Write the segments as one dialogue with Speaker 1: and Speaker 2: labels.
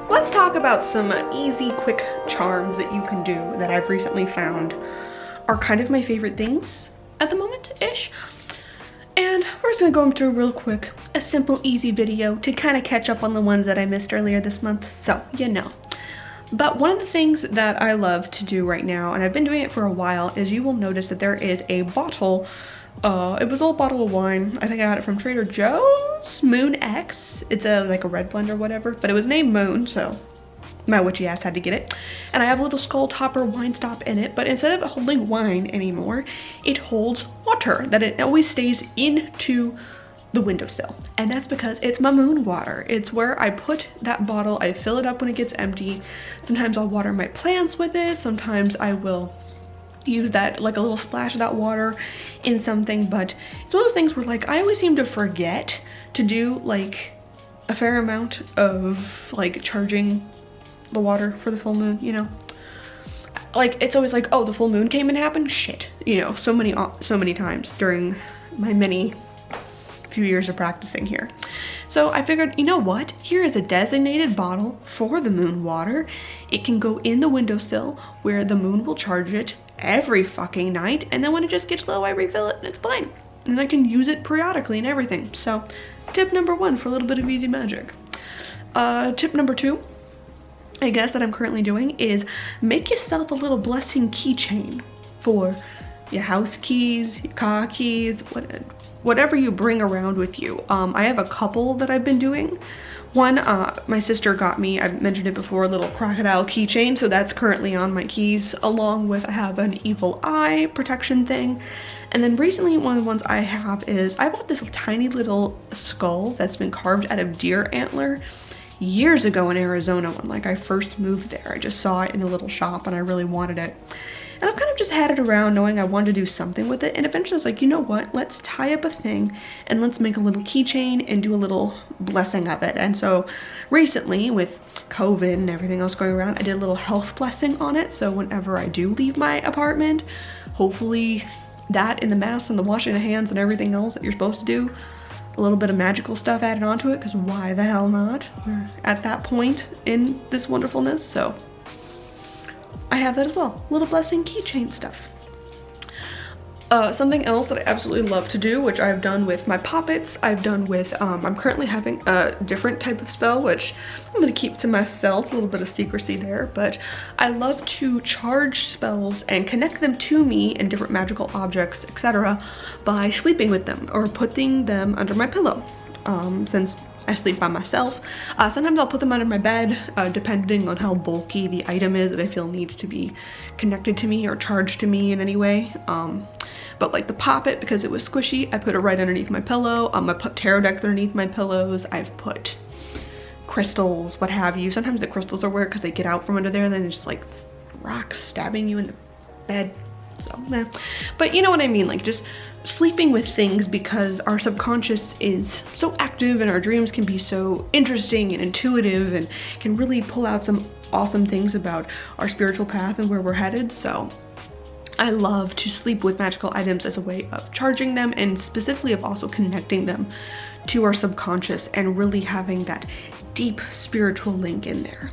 Speaker 1: Let's talk about some easy, quick charms that you can do that I've recently found are kind of my favorite things at the moment-ish. And we're just gonna go into real quick, a simple, easy video to kind of catch up on the ones that I missed earlier this month, so you know. But one of the things that I love to do right now, and I've been doing it for a while, is you will notice that there is a bottle. It was an old bottle of wine. I think I got it from Trader Joe's, Moon X. It's like a red blend or whatever, but it was named Moon, so my witchy ass had to get it. And I have a little skull topper wine stop in it, but instead of holding wine anymore, it holds water that it always stays into the windowsill. And that's because it's my moon water. It's where I put that bottle, I fill it up when it gets empty. Sometimes I'll water my plants with it. Sometimes I will use that, like a little splash of that water in something. But it's one of those things where like I always seem to forget to do like a fair amount of like charging the water for the full moon, you know? Like it's always like, oh, the full moon came and happened? Shit. You know, so many times during my few years of practicing here. So I figured, you know what? Here is a designated bottle for the moon water. It can go in the windowsill where the moon will charge it every fucking night, and then when it just gets low, I refill it and it's fine. And I can use it periodically and everything. So tip number one for a little bit of easy magic. Tip number two, I guess, that I'm currently doing is make yourself a little blessing keychain for your house keys, your car keys, whatever you bring around with you. I have a couple that I've been doing. One, my sister got me, I've mentioned it before, a little crocodile keychain, so that's currently on my keys, along with I have an evil eye protection thing. And then recently, one of the ones I have is, I bought this tiny little skull that's been carved out of deer antler years ago in Arizona when like I first moved there. I just saw it in a little shop and I really wanted it. And I've kind of just had it around knowing I wanted to do something with it, and eventually I was like, you know what, let's tie up a thing and let's make a little keychain and do a little blessing of it. And so recently with COVID and everything else going around, I did a little health blessing on it, so whenever I do leave my apartment, hopefully that and the mask and the washing the hands and everything else that you're supposed to do, a little bit of magical stuff added onto it, because why the hell not? We're at that point in this wonderfulness, so I have that as well. Little blessing keychain stuff. Something else that I absolutely love to do, which I've done with my poppets, I've done with, I'm currently having a different type of spell, which I'm gonna keep to myself, a little bit of secrecy there, but I love to charge spells and connect them to me and different magical objects, etc. by sleeping with them or putting them under my pillow. Since I sleep by myself, sometimes I'll put them under my bed, depending on how bulky the item is that I feel needs to be connected to me or charged to me in any way. But like the poppet, because it was squishy, I put it right underneath my pillow. I put tarot decks underneath my pillows. I've put crystals, what have you. Sometimes the crystals are weird because they get out from under there and then it's just like rocks stabbing you in the bed. So, nah. But you know what I mean, like just sleeping with things, because our subconscious is so active and our dreams can be so interesting and intuitive and can really pull out some awesome things about our spiritual path and where we're headed. So I love to sleep with magical items as a way of charging them, and specifically of also connecting them to our subconscious and really having that deep spiritual link in there.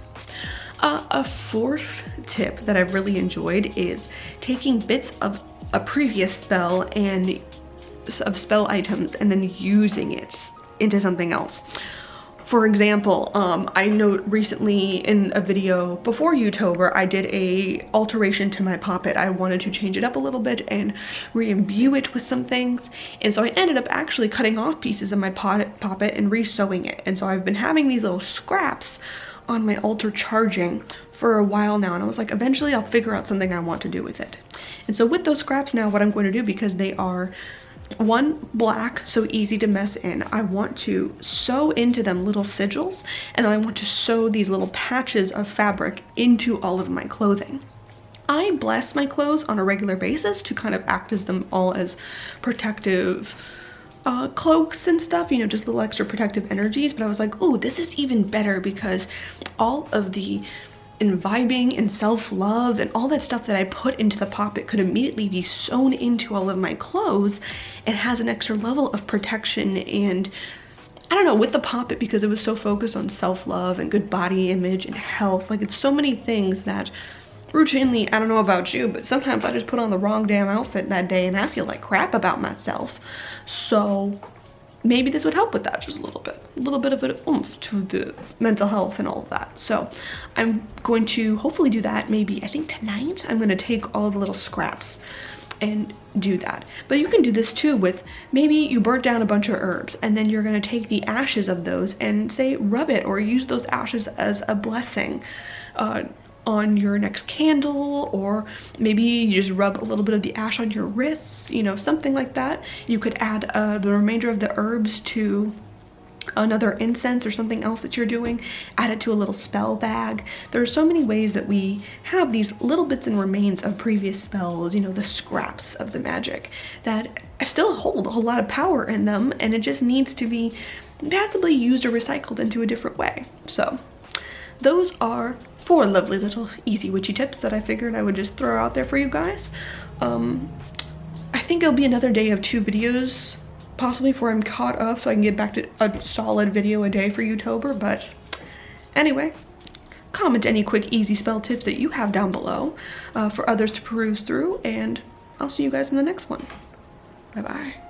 Speaker 1: A fourth tip that I've really enjoyed is taking bits of a previous spell and of spell items and then using it into something else. For example, I know recently in a video before Youtober, I did a alteration to my poppet. I wanted to change it up a little bit and re-imbue it with some things. And so I ended up actually cutting off pieces of my poppet and re-sewing it. And so I've been having these little scraps on my altar charging for a while now, and I was like, eventually I'll figure out something I want to do with it. And so with those scraps now, what I'm going to do, because they are one, black, so easy to mess in, I want to sew into them little sigils, and then I want to sew these little patches of fabric into all of my clothing. I bless my clothes on a regular basis to kind of act as them all as protective cloaks and stuff, you know, just little extra protective energies. But I was like, oh, this is even better, because all of the vibing and self-love and all that stuff that I put into the poppet could immediately be sewn into all of my clothes and has an extra level of protection and I don't know, with the Pop-It, because it was so focused on self-love and good body image and health, like it's so many things that routinely, I don't know about you, but sometimes I just put on the wrong damn outfit that day and I feel like crap about myself. So maybe this would help with that just a little bit of an oomph to the mental health and all of that. So I'm going to hopefully do that. Maybe, I think tonight, I'm going to take all the little scraps and do that. But you can do this too with, maybe you burnt down a bunch of herbs and then you're going to take the ashes of those and say rub it, or use those ashes as a blessing on your next candle, or maybe you just rub a little bit of the ash on your wrists, you know, something like that. You could add the remainder of the herbs to another incense or something else that you're doing, add it to a little spell bag. There are so many ways that we have these little bits and remains of previous spells, you know, the scraps of the magic that still hold a whole lot of power in them, and it just needs to be passably used or recycled into a different way. So those are 4 lovely little easy witchy tips that I figured I would just throw out there for you guys. I think it'll be another day of 2 videos possibly before I'm caught up, so I can get back to a solid video a day for YouTuber. But anyway, comment any quick easy spell tips that you have down below for others to peruse through, and I'll see you guys in the next one. Bye bye.